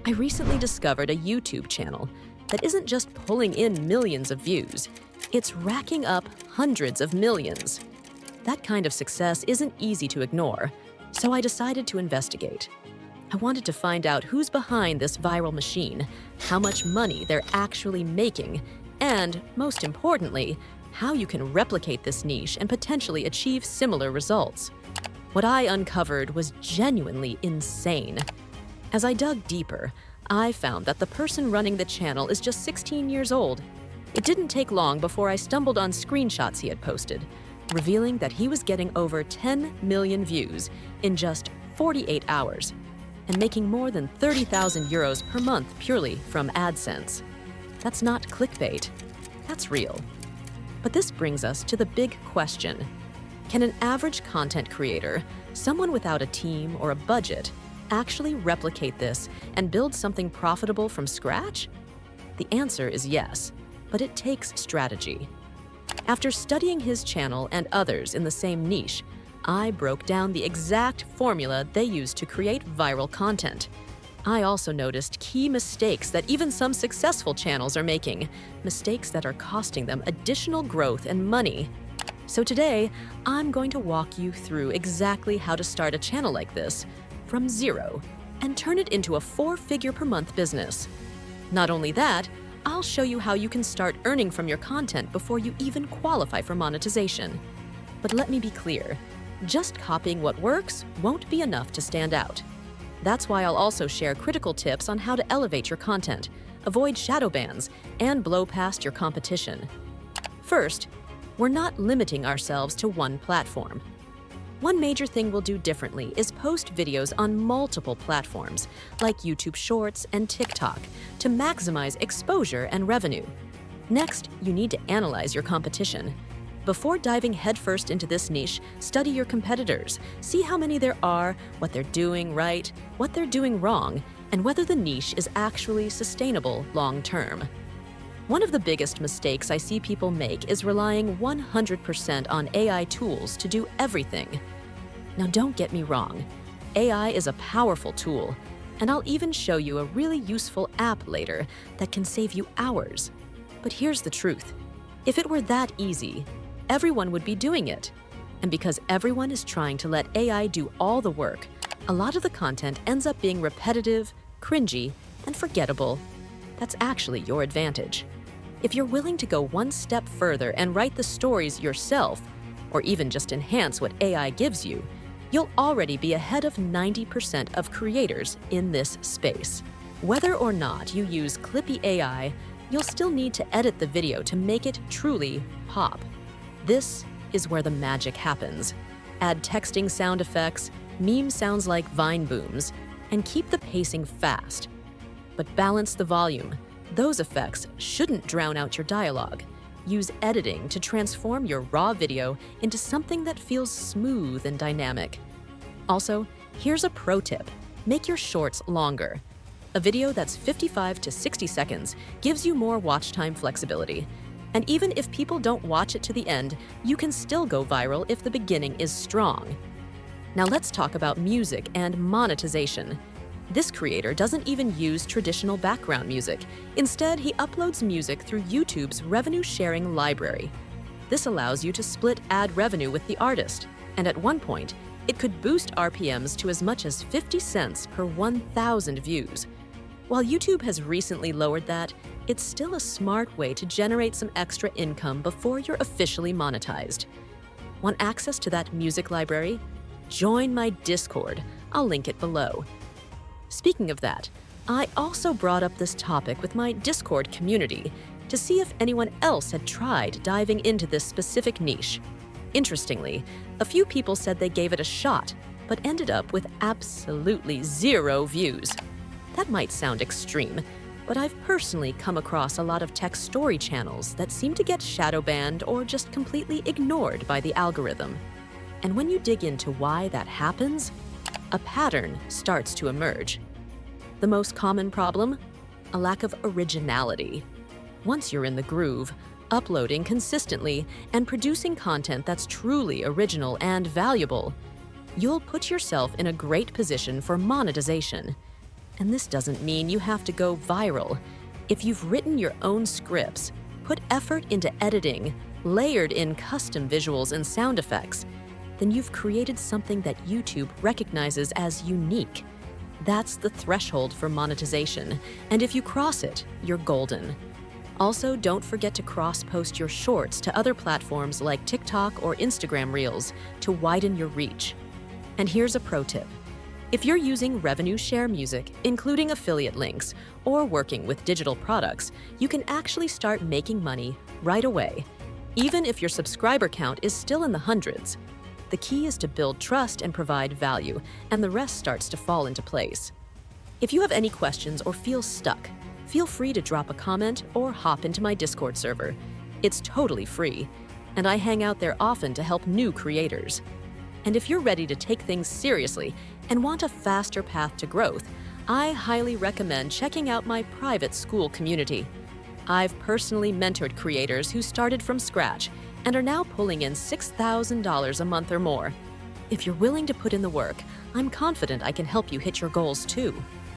I recently discovered a YouTube channel that isn't just pulling in millions of views, it's racking up hundreds of millions. That kind of success isn't easy to ignore, so I decided to investigate. I wanted to find out who's behind this viral machine, how much money they're actually making, and, most importantly, how you can replicate this niche and potentially achieve similar results. What I uncovered was genuinely insane. As I dug deeper, I found that the person running the channel is just 16 years old. It didn't take long before I stumbled on screenshots he had posted, revealing that he was getting over 10 million views in just 48 hours and making more than 30,000 euros per month purely from AdSense. That's not clickbait, that's real. But this brings us to the big question. Can an average content creator, someone without a team or a budget, actually replicate this and build something profitable from scratch? The answer is yes, but it takes strategy. After studying his channel and others in the same niche, I broke down the exact formula they use to create viral content. I also noticed key mistakes that even some successful channels are making, mistakes that are costing them additional growth and money. So today, I'm going to walk you through exactly how to start a channel like this from zero and turn it into a 4-figure per month business. Not only that, I'll show you how you can start earning from your content before you even qualify for monetization. But let me be clear, just copying what works won't be enough to stand out. That's why I'll also share critical tips on how to elevate your content, avoid shadow bans, and blow past your competition. First, we're not limiting ourselves to one platform. One major thing we'll do differently is post videos on multiple platforms, like YouTube Shorts and TikTok, to maximize exposure and revenue. Next, you need to analyze your competition. Before diving headfirst into this niche, study your competitors, see how many there are, what they're doing right, what they're doing wrong, and whether the niche is actually sustainable long-term. One of the biggest mistakes I see people make is relying 100% on AI tools to do everything. Now, don't get me wrong, AI is a powerful tool, and I'll even show you a really useful app later that can save you hours. But here's the truth. If it were that easy, everyone would be doing it. And because everyone is trying to let AI do all the work, a lot of the content ends up being repetitive, cringy, and forgettable. That's actually your advantage. If you're willing to go one step further and write the stories yourself, or even just enhance what AI gives you, you'll already be ahead of 90% of creators in this space. Whether or not you use Clippy AI, you'll still need to edit the video to make it truly pop. This is where the magic happens. Add texting sound effects, meme sounds like Vine booms, and keep the pacing fast. But balance the volume. Those effects shouldn't drown out your dialogue. Use editing to transform your raw video into something that feels smooth and dynamic. Also, here's a pro tip. Make your shorts longer. A video that's 55 to 60 seconds gives you more watch time flexibility. And even if people don't watch it to the end, you can still go viral if the beginning is strong. Now let's talk about music and monetization. This creator doesn't even use traditional background music. Instead, he uploads music through YouTube's revenue-sharing library. This allows you to split ad revenue with the artist, and at one point, it could boost RPMs to as much as 50 cents per 1,000 views. While YouTube has recently lowered that, it's still a smart way to generate some extra income before you're officially monetized. Want access to that music library? Join my Discord. I'll link it below. Speaking of that, I also brought up this topic with my Discord community to see if anyone else had tried diving into this specific niche. Interestingly, a few people said they gave it a shot, but ended up with absolutely 0 views. That might sound extreme, but I've personally come across a lot of tech story channels that seem to get shadow banned or just completely ignored by the algorithm. And when you dig into why that happens, a pattern starts to emerge. The most common problem? A lack of originality. Once you're in the groove, uploading consistently and producing content that's truly original and valuable, you'll put yourself in a great position for monetization. And this doesn't mean you have to go viral. If you've written your own scripts, put effort into editing, layered in custom visuals and sound effects, then you've created something that YouTube recognizes as unique. That's the threshold for monetization, and if you cross it, you're golden. Also, don't forget to cross-post your shorts to other platforms like TikTok or Instagram Reels to widen your reach. And here's a pro tip. If you're using revenue share music, including affiliate links, or working with digital products, you can actually start making money right away, even if your subscriber count is still in the hundreds. The key is to build trust and provide value, and the rest starts to fall into place. If you have any questions or feel stuck, feel free to drop a comment or hop into my Discord server. It's totally free, and I hang out there often to help new creators. And if you're ready to take things seriously and want a faster path to growth, I highly recommend checking out my private school community. I've personally mentored creators who started from scratch and are now pulling in $6,000 a month or more. If you're willing to put in the work, I'm confident I can help you hit your goals too.